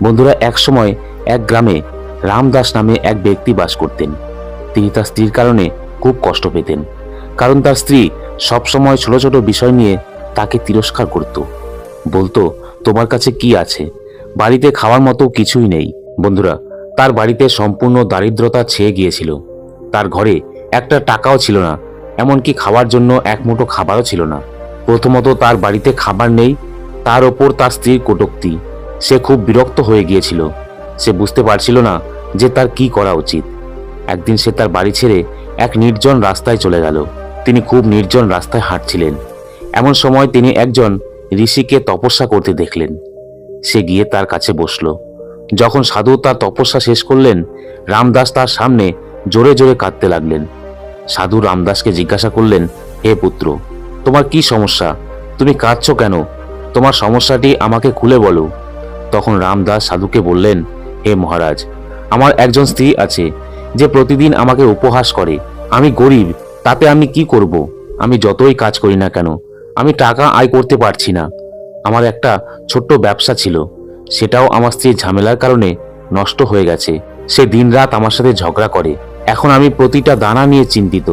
বন্ধুরা, এক সময় এক গ্রামে রামদাস নামে এক ব্যক্তি বাস করতেন। তিনি তার স্ত্রীর কারণে খুব কষ্ট পেতেন, কারণ তার স্ত্রী সবসময় ছোট ছোট বিষয় নিয়ে তাকে তিরস্কার করত। বলতো, তোমার কাছে কি আছে, বাড়িতে খাওয়ার মতো কিছুই নেই। বন্ধুরা, তার বাড়িতে সম্পূর্ণ দারিদ্রতা ছেয়ে গিয়েছিল। তার ঘরে একটা টাকাও ছিল না, এমনকি খাওয়ার জন্য এক মুঠো খাবারও ছিল না। প্রথমত তার বাড়িতে খাবার নেই, তার ওপর তার স্ত্রীর কটূক্তি। সে খুব বিরক্ত হয়ে গিয়েছিল। সে বুঝতে পারছিল না যে তার কি করা উচিত। একদিন সে তার বাড়ি ছেড়ে এক নির্জন রাস্তায় চলে গেল। তিনি খুব নির্জন রাস্তায় হাঁটছিলেন। এমন সময় তিনি একজন ঋষিকে তপস্যা করতে দেখলেন। সে গিয়ে তার কাছে বসল। যখন সাধু তার তপস্যা শেষ করলেন, রামদাস তার সামনে জোরে জোরে কাঁদতে লাগলেন। সাধু রামদাসকে জিজ্ঞাসা করলেন, হে পুত্র, তোমার কি সমস্যা? তুমি কাঁদছো কেন? তোমার সমস্যাটি আমাকে খুলে বলো। তখন রামদাস সাধুকে বললেন, হে মহারাজ, আমার একজন স্ত্রী আছে যে প্রতিদিন আমাকে উপহাস করে। আমি গরিব, তাতে আমি কি করব? আমি যতই কাজ করি না কেন, আমি টাকা আয় করতে পারছি না। আমার একটা ছোট্ট ব্যবসা ছিল, সেটাও আমার স্ত্রীর ঝামেলার কারণে নষ্ট হয়ে গেছে। সে দিনরাত আমার সাথে ঝগড়া করে। এখন আমি প্রতিটা দানা নিয়ে চিন্তিত।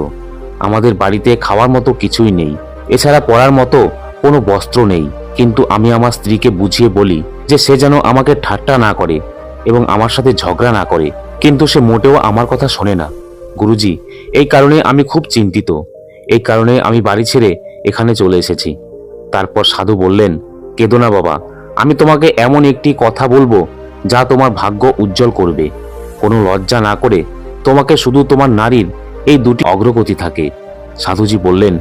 আমাদের বাড়িতে খাওয়ার মতো কিছুই নেই, এছাড়া পরার মতো কোনো বস্ত্র নেই। কিন্তু আমি আমার স্ত্রীকে বুঝিয়ে বলি যে সে যেন আমাকে ঠাট্টা না করে এবং আমার সাথে ঝগড়া না করে, কিন্তু সে মোটেও আমার কথা শোনে না। গুরুজি, এই কারণে আমি খুব চিন্তিত। এই কারণে আমি বাড়ি ছেড়ে এখানে চলে এসেছি। তারপর সাধু বললেন, কেঁদো না বাবা, আমি তোমাকে এমন একটি কথা বলবো যা তোমার ভাগ্য উজ্জ্বল করবে। কোনো লজ্জা না করে তোমাকে শুধু তোমার নারীর এই দুটি অগ্রগতি থাকে। সাধুজি বললেন,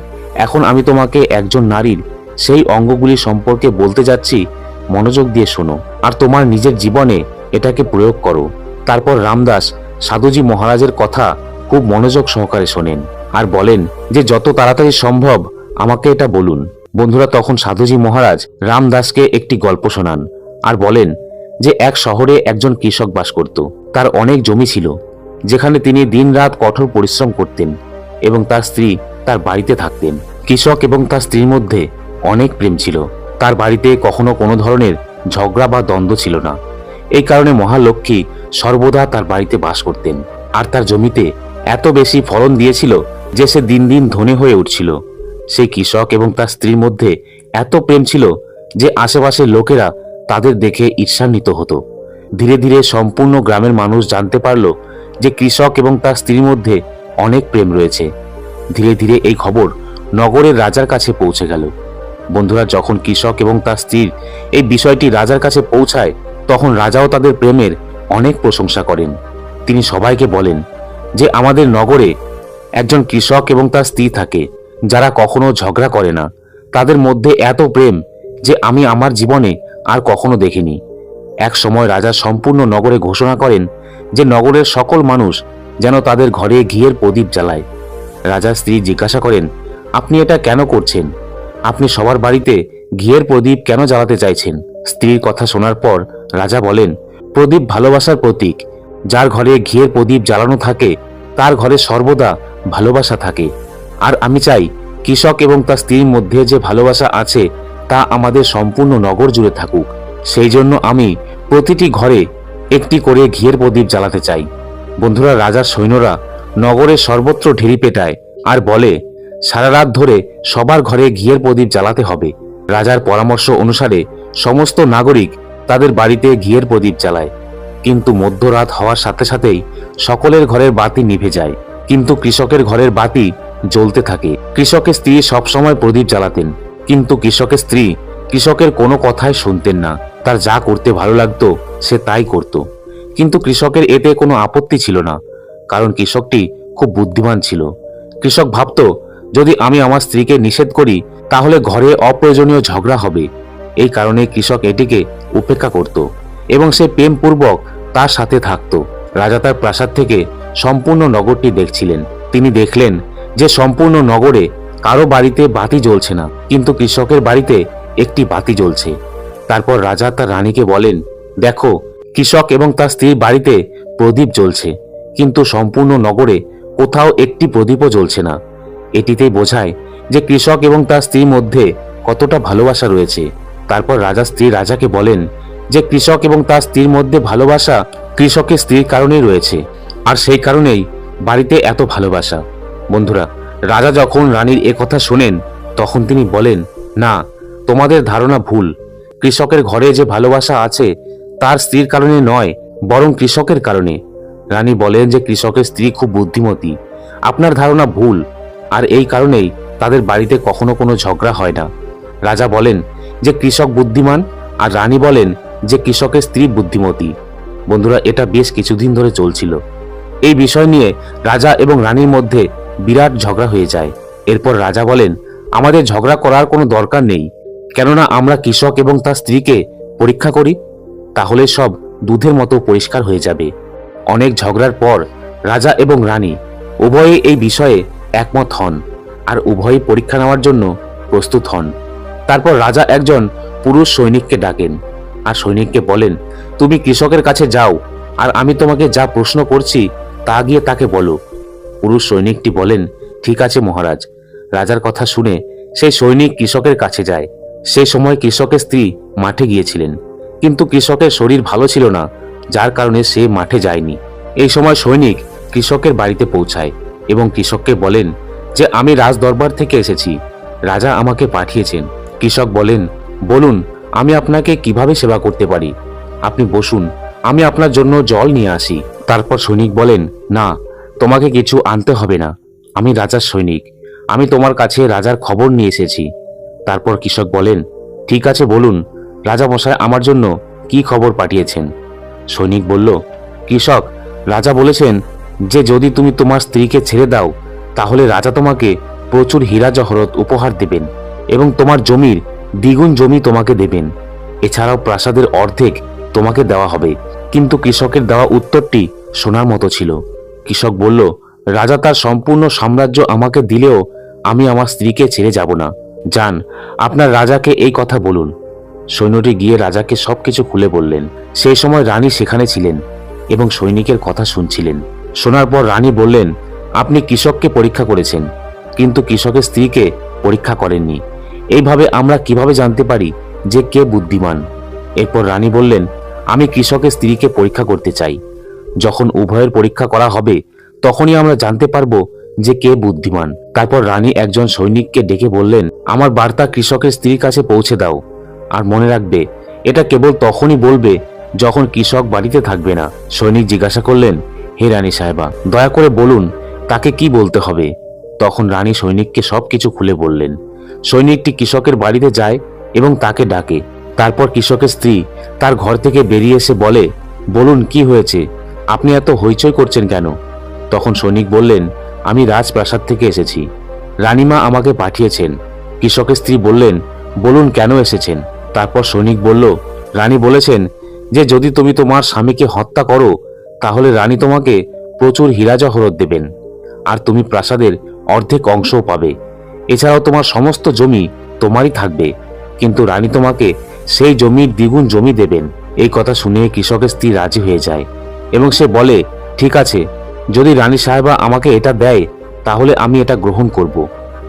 এখন আমি তোমাকে একজন নারীর সেই অঙ্গগুলি সম্পর্কে বলতে যাচ্ছি, মনোযোগ দিয়ে শোনো আর তোমার নিজের জীবনে এটাকে প্রয়োগ করো। তারপর রামদাস সাধুজি মহারাজের কথা খুব মনোযোগ সহকারে শোনেন আর বলেন যে যত তাড়াতাড়ি সম্ভব আমাকে এটা বলুন। বন্ধুরা, তখন সাধুজি মহারাজ রামদাসকে একটি গল্প শোনান আর বলেন যে এক শহরে একজন কৃষক বাস করত। তার অনেক জমি ছিল, যেখানে তিনি দিনরাত কঠোর পরিশ্রম করতেন এবং তার স্ত্রী তার বাড়িতে থাকতেন। কৃষক এবং তার স্ত্রীর মধ্যে অনেক প্রেম ছিল। তার বাড়িতে কখনো কোনো ধরনের ঝগড়া বা দ্বন্দ্ব ছিল না। এই কারণে মহালক্ষ্মী সর্বদা তার বাড়িতে বাস করতেন আর তার জমিতে এত বেশি ফলন দিয়েছিল যে সে দিন দিন ধনী হয়ে উঠছিল। সেই কৃষক এবং তার স্ত্রীর মধ্যে এত প্রেম ছিল যে আশেপাশের লোকেরা তাদের দেখে ঈর্ষান্বিত হতো। ধীরে ধীরে সম্পূর্ণ গ্রামের মানুষ জানতে পারল যে কৃষক এবং তার স্ত্রীর মধ্যে অনেক প্রেম রয়েছে। ধীরে ধীরে এই খবর নগরের রাজার কাছে পৌঁছে গেল। বন্ধুরা, যখন কৃষক এবং তার স্ত্রীর এই বিষয়টি রাজার কাছে পৌঁছায়, তখন রাজাও তাদের প্রেমের অনেক প্রশংসা করেন। তিনি সবাইকে বলেন যে আমাদের নগরে একজন কৃষক এবং তার স্ত্রী থাকে যারা কখনো ঝগড়া করে না। তাদের মধ্যে এত প্রেম যে আমি আমার জীবনে আর কখনো দেখিনি। এক সময় রাজা সম্পূর্ণ নগরে ঘোষণা করেন যে নগরের সকল মানুষ যেন তাদের ঘরে ঘিয়ের প্রদীপ জ্বালায়। রাজার স্ত্রী জিজ্ঞাসা করেন, আপনি এটা কেন করছেন? আপনি সবার বাড়িতে ঘিয়ের প্রদীপ কেন জ্বালাতে চাইছেন? স্ত্রীর কথা শোনার পর রাজা বলেন, প্রদীপ ভালোবাসার প্রতীক। যার ঘরে ঘিয়ের প্রদীপ জ্বালানো থাকে তার ঘরে সর্বদা ভালোবাসা থাকে। আর আমি চাই কৃষক এবং তার স্ত্রীর মধ্যে যে ভালোবাসা আছে তা আমাদের সম্পূর্ণ নগর জুড়ে থাকুক। সেই জন্য আমি প্রতিটি ঘরে একটি করে ঘিয়ের প্রদীপ জ্বালাতে চাই। বন্ধুরা, রাজার সৈন্যরা নগরের সর্বত্র ঢেরি পেটায় আর বলে সারা রাত ধরে সবার ঘরে ঘিয়ের প্রদীপ জ্বালাতে হবে। রাজার পরামর্শ অনুসারে সমস্ত নাগরিক তাদের বাড়িতে ঘিয়ের প্রদীপ জ্বালায়। কিন্তু মধ্যরাত হওয়ার সাথে সাথেই সকলের ঘরের বাতি নিভে যায়, কিন্তু কৃষকের ঘরের বাতি জ্বলতে থাকে। কৃষকের স্ত্রী সবসময় প্রদীপ জ্বালাতেন, কিন্তু কৃষকের স্ত্রী কৃষকের কোনো কথাই শুনতেন না। তার যা করতে ভালো লাগতো সে তাই করত। কিন্তু কৃষকের এতে কোনো আপত্তি ছিল না, কারণ কৃষকটি খুব বুদ্ধিমান ছিল। কৃষক ভাবত, যদি আমি আমার স্ত্রীকে নিষেধ করি তাহলে ঘরে অপ্রয়োজনীয় ঝগড়া হবে। এই কারণে কৃষক এটিকে উপেক্ষা করত এবং সে প্রেমপূর্বক তার সাথে থাকত। রাজা তার প্রাসাদ থেকে সম্পূর্ণ নগরটি দেখছিলেন। তিনি দেখলেন যে সম্পূর্ণ নগরে কারো বাড়িতে বাতি জ্বলছে না, কিন্তু কৃষকের বাড়িতে একটি বাতি জ্বলছে। তারপর রাজা তার রানীকে বলেন, দেখো, কৃষক এবং তার স্ত্রীর বাড়িতে প্রদীপ জ্বলছে, কিন্তু সম্পূর্ণ নগরে কোথাও একটি প্রদীপও জ্বলছে না। এটিতেই বোঝায় যে কৃষক এবং তার স্ত্রীর মধ্যে কতটা ভালোবাসা রয়েছে। তারপর রাজার স্ত্রী রাজাকে বলেন, যে কৃষক এবং তার স্ত্রীর মধ্যে ভালোবাসা কৃষকের স্ত্রীর কারণেই রয়েছে, আর সেই কারণেই বাড়িতে এত ভালোবাসা। বন্ধুরা, রাজা যখন রানীর কথা শোনেন তখন তিনি বলেন, না, তোমাদের ধারণা ভুল। কৃষকের ঘরে যে ভালোবাসা আছে তার স্ত্রীর কারণে নয়, বরং কৃষকের কারণে। রানী বলেন যে কৃষকের স্ত্রী খুব বুদ্ধিমতী। আপনার ধারণা ভুল, আর এই কারণেই তাদের বাড়িতে কখনো কোনো ঝগড়া হয় না। রাজা বলেন যে কৃষক বুদ্ধিমান, আর রানী বলেন যে কৃষকের স্ত্রী বুদ্ধিমতী। বন্ধুরা, এটা বেশ কিছুদিন ধরে চলছিল। এই বিষয় নিয়ে রাজা এবং রানীর মধ্যে বিরাট ঝগড়া হয়ে যায়। এরপর রাজা বলেন, আমাদের ঝগড়া করার কোনো দরকার নেই, কেননা আমরা কৃষক এবং তার স্ত্রীকে পরীক্ষা করি, তাহলে সব দুধের মতো পরিষ্কার হয়ে যাবে। অনেক ঝগড়ার পর রাজা এবং রানী উভয়ে এই বিষয়ে একমত হন, আর উভয়ই পরীক্ষা নেওয়ার জন্য প্রস্তুত হন। তারপর রাজা একজন পুরুষ সৈনিককে ডাকেন, আর সৈনিককে বলেন, তুমি কৃষকের কাছে যাও, আর আমি তোমাকে যা প্রশ্ন করছি তা গিয়ে তাকে বলো। পুরুষ সৈনিকটি বলেন, ঠিক আছে মহারাজ। রাজার কথা শুনে সেই সৈনিক কৃষকের কাছে যায়। সেই সময় কৃষকের স্ত্রী মাঠে গিয়েছিলেন, কিন্তু কৃষকের শরীর ভালো ছিল না, যার কারণে সে মাঠে যায়নি। এই সময় সৈনিক কৃষকের বাড়িতে পৌঁছায় এবং কৃষককে বলেন যে আমি রাজ দরবার থেকে এসেছি, রাজা আমাকে পাঠিয়েছেন। কৃষক বলেন, বলুন আমি আপনাকে কিভাবে সেবা করতে পারি? আপনি বসুন, আমি আপনার জন্য জল নিয়ে আসি। তারপর সৈনিক বলেন, না, তোমাকে কিছু আনতে হবে না, আমি রাজার সৈনিক, আমি তোমার কাছে রাজার খবর নিয়ে এসেছি। তারপর কৃষক বলেন, ঠিক আছে বলুন, রাজা মশাই আমার জন্য কি খবর পাঠিয়েছেন? সৈনিক বলল, কৃষক, রাজা বলেছেন যে যদি তুমি তোমার স্ত্রীকে ছেড়ে দাও তাহলে রাজা তোমাকে প্রচুর হীরা জহরত উপহার দেবেন এবং তোমার জমির দ্বিগুণ জমি তোমাকে দেবেন। এছাড়াও প্রাসাদের অর্ধেক তোমাকে দেওয়া হবে। কিন্তু কৃষকের দেওয়া উত্তরটি শোনার মতো ছিল। কৃষক বলল, রাজা তার সম্পূর্ণ সাম্রাজ্য আমাকে দিলেও আমি আমার স্ত্রীকে ছেড়ে যাব না। যান, আপনার রাজাকে এই কথা বলুন। সৈন্যটি গিয়ে রাজাকে সবকিছু খুলে বললেন। সেই সময় রানী সেখানে ছিলেন এবং সৈনিকের কথা শুনছিলেন। শোনার পর রানী বললেন, আপনি কৃষককে পরীক্ষা করেছেন, কিন্তু কৃষকের স্ত্রীকে পরীক্ষা করেননি। এইভাবে আমরা কিভাবে জানতে পারি যে কে বুদ্ধিমান? এরপর রানী বললেন, আমি কৃষকের স্ত্রীকে পরীক্ষা করতে চাই। যখন উভয়ের পরীক্ষা করা হবে তখনই আমরা জানতে পারবো যে কে বুদ্ধিমান। তারপর রানী একজন সৈনিককে ডেকে বললেন, আমার বার্তা কৃষকের স্ত্রীর কাছে পৌঁছে দাও, আর মনে রাখবে এটা কেবল তখনই বলবে যখন কৃষক বাড়িতে থাকবে না। সৈনিক জিজ্ঞাসা করলেন, হে রানী সাহেবা, দয়া করে বলুন তাকে কি বলতে হবে? তখন রানী সৈনিককে সবকিছু খুলে বললেন। সৈনিকটি কৃষকের বাড়িতে যায় এবং তাকে ডাকে। তারপর কৃষকের স্ত্রী তার ঘর থেকে বেরিয়ে এসে বলে, বলুন কি হয়েছে, আপনি এত হইচই করছেন কেন? তখন সৈনিক বললেন, আমি রাজপ্রাসাদ থেকে এসেছি, রানীমা আমাকে পাঠিয়েছেন। কৃষকের স্ত্রী বললেন, বলুন কেন এসেছেন? তারপর সৈনিক বলল, রানী বলেছেন যে যদি তুমি তোমার স্বামীকে হত্যা করো তাহলে রানী তোমাকে প্রচুর হীরা জহরত দেবেন, আর তুমি প্রাসাদের অর্ধেক অংশও পাবে। এছাড়াও তোমার সমস্ত জমি তোমারই থাকবে, কিন্তু রানী তোমাকে সেই জমির দ্বিগুণ জমি দেবেন। এই কথা শুনে কৃষকের স্ত্রী রাজি হয়ে যায় এবং সে বলে, ঠিক আছে, যদি রানী সাহেবা আমাকে এটা দেয় তাহলে আমি এটা গ্রহণ করব,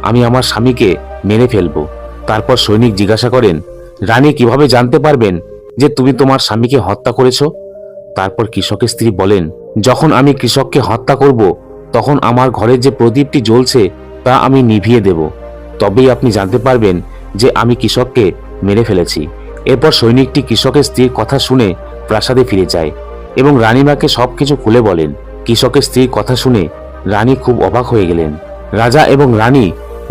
আমি আমার স্বামীকে মেরে ফেলব। তারপর সৈনিক জিজ্ঞাসা করেন, রানী কিভাবে জানতে পারবেন যে তুমি তোমার স্বামীকে হত্যা করেছ? তারপর কৃষকের স্ত্রী বলেন, যখন আমি কৃষককে হত্যা করব তখন আমার ঘরের যে প্রদীপটি জ্বলছে তা আমি নিভিয়ে দেব, তবেই আপনি জানতে পারবেন যে আমি কৃষককে মেরে ফেলেছি। এরপর সৈনিকটি কৃষকের স্ত্রীর কথা শুনে প্রাসাদে ফিরে যায় এবং রানীমাকে সবকিছু খুলে বলেন। কৃষকের স্ত্রীর কথা শুনে রানী খুব অবাক হয়ে গেলেন। রাজা এবং রানী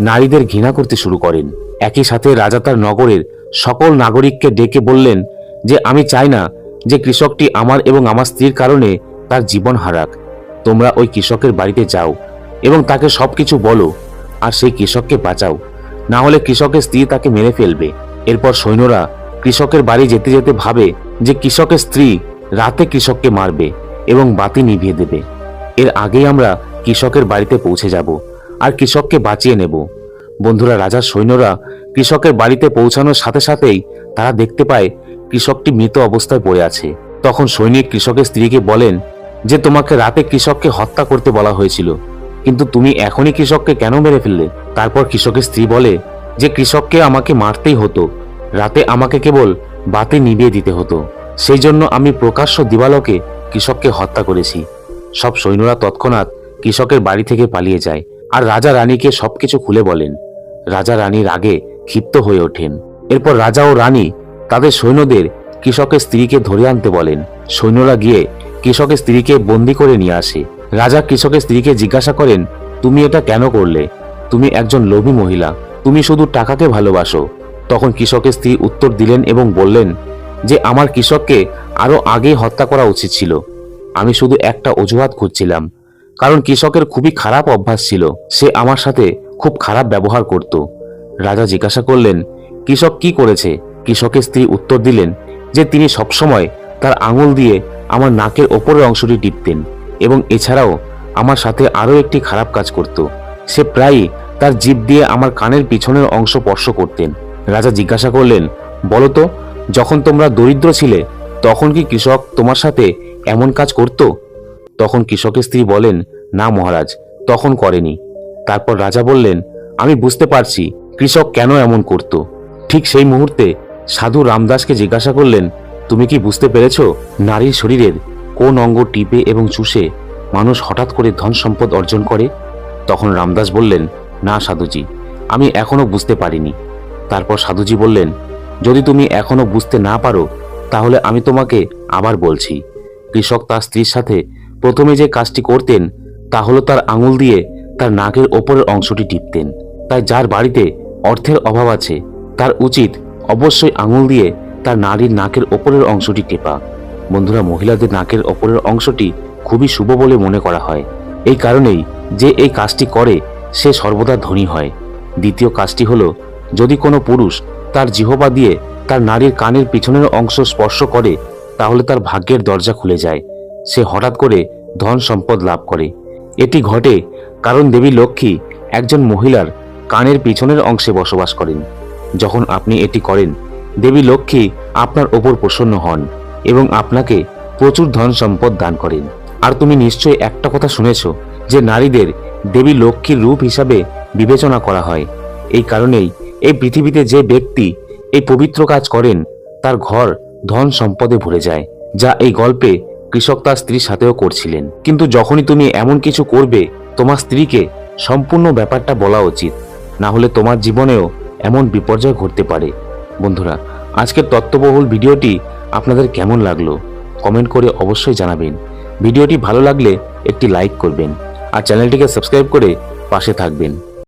নারীদের ঘৃণা করতে শুরু করেন। একই সাথে রাজা তার নগরের সকল নাগরিককে ডেকে বললেন যে আমি চাই না যে কৃষকটি আমার এবং আমার স্ত্রীর কারণে তার জীবন হারাক। তোমরা ওই কৃষকের বাড়িতে যাও এবং তাকে সবকিছু বলো, আর সেই কৃষককে বাঁচাও, না হলে কৃষকের স্ত্রী তাকে মেরে ফেলবে। এরপর সৈন্যরা কৃষকের বাড়ি যেতে যেতে ভাবে যে কৃষকের স্ত্রী রাতে কৃষককে মারবে এবং বাতি নিভিয়ে দেবে। এর আগেই আমরা কৃষকের বাড়িতে পৌঁছে যাব আর কৃষককে বাঁচিয়ে নেব। বন্ধুরা, রাজার সৈন্যরা কৃষকের বাড়িতে পৌঁছানোর সাথে সাথেই তারা দেখতে পায় কৃষকটি মৃত অবস্থায় পড়ে আছে। তখন সৈনিক কৃষকের স্ত্রীকে বলেন যে তোমাকে রাতে কৃষককে হত্যা করতে বলা হয়েছিল, কিন্তু তুমি এখনই কৃষককে কেন মেরে ফেললে? তারপর কৃষকের স্ত্রী বলে যে কৃষককে আমাকে মারতেই হতো, রাতে আমাকে কেবল বাতি নিভিয়ে দিতে হতো। সেই জন্য আমি প্রকাশ্য দিবালোকে কৃষককে হত্যা করেছি। সব সৈন্যরা তৎক্ষণাৎ কৃষকের বাড়ি থেকে পালিয়ে যায় আর রাজা রানীকে সবকিছু খুলে বলেন। রাজা রানী রাগে ক্ষিপ্ত হয়ে ওঠেন। এরপর রাজা ও রানী তাদের সৈন্যদের কৃষকের স্ত্রীকে ধরে আনতে বলেন। সৈন্যরা গিয়ে কৃষকের স্ত্রীকে বন্দি করে নিয়ে আসে। রাজা কৃষকের স্ত্রীকে জিজ্ঞাসা করেন, তুমি এটা কেন করলে? তুমি একজন লোভী মহিলা, তুমি শুধু টাকাকে ভালোবাসো। তখন কৃষকের স্ত্রী উত্তর দিলেন এবং বললেন যে আমার কৃষককে আরো আগেই হত্যা করা উচিত ছিল। আমি শুধু একটা অজুহাত খুঁজছিলাম, কারণ কৃষকের খুবই খারাপ অভ্যাস ছিল, সে আমার সাথে খুব খারাপ ব্যবহার করত। রাজা জিজ্ঞাসা করলেন, কৃষক কি করেছে? কৃষকের স্ত্রী উত্তর দিলেন যে তিনি সবসময় তার আঙুল দিয়ে আমার নাকের ওপরের অংশটি টিপতেন এবং এছাড়াও আমার সাথে আরও একটি খারাপ কাজ করত। সে প্রায়ই তার জিভ দিয়ে আমার কানের পিছনের অংশ স্পর্শ করতেন। রাজা জিজ্ঞাসা করলেন, বলতো, যখন তোমরা দরিদ্র ছিলে তখন কি কৃষক তোমার সাথে এমন কাজ করত? তখন কৃষকের স্ত্রী বলেন, না মহারাজ, তখন করেনি। তারপর রাজা বললেন, আমি বুঝতে পারছি কৃষক কেন এমন করত। ঠিক সেই মুহূর্তে সাধু রামদাসকে জিজ্ঞাসা করলেন, তুমি কি বুঝতে পেরেছ নারীর শরীরের কোন অঙ্গ টিপে এবং চুষে মানুষ হঠাৎ করে ধন সম্পদ অর্জন করে? তখন রামদাস বললেন, না সাধুজি, আমি এখনো বুঝতে পারিনি। তারপর সাধুজি বললেন, যদি তুমি এখনো বুঝতে না পারো তাহলে আমি তোমাকে আবার বলছি। কৃষক তার স্ত্রীর সাথে প্রথমে যে কাজটি করতেন তা হলো তার আঙুল দিয়ে তার নাকের ওপরের অংশটি টিপতেন। তাই যার বাড়িতে অর্থের অভাব আছে তার উচিত অবশ্যই আঙুল দিয়ে তার নারীর নাকের ওপরের অংশটি টেপা। বন্ধুরা, মহিলাদের নাকের ওপরের অংশটি খুবই শুভ বলে মনে করা হয়। এই কারণেই যে এই কাজটি করে সে সর্বদা ধনী হয়। দ্বিতীয় কাজটি হলো, যদি কোনো পুরুষ তার জিহ্বা দিয়ে তার নারীর কানের পিছনের অংশ স্পর্শ করে তাহলে তার ভাগ্যের দরজা খুলে যায়, সে হঠাৎ করে ধন সম্পদ লাভ করে। এটি ঘটে কারণ দেবী লক্ষ্মী একজন মহিলার কানের পিছনের অংশে বসবাস করেন। যখন আপনি এটি করেন দেবী লক্ষ্মী আপনার ওপর প্রসন্ন হন এবং আপনাকে প্রচুর ধন সম্পদ দান করেন। আর তুমি নিশ্চয়ই একটা কথা শুনেছ যে নারীদের দেবী লক্ষ্মীর রূপ হিসাবে বিবেচনা করা হয়। এই কারণেই এই পৃথিবীতে যে ব্যক্তি এই পবিত্র কাজ করেন তার ঘর ধন সম্পদে ভরে যায়, যা এই গল্পে কৃষক তার স্ত্রীর সাথেও করছিলেন। কিন্তু যখনই তুমি এমন কিছু করবে তোমার স্ত্রীকে সম্পূর্ণ ব্যাপারটা বলা উচিত, না হলে তোমার জীবনেও এমন বিপর্যয় ঘটতে পারে। বন্ধুরা, আজকের তথ্যবহুল ভিডিওটি আপনাদের কেমন লাগলো কমেন্ট করে অবশ্যই জানাবেন। ভিডিওটি ভালো লাগলে একটি লাইক করবেন আর চ্যানেলটিকে সাবস্ক্রাইব করে পাশে থাকবেন।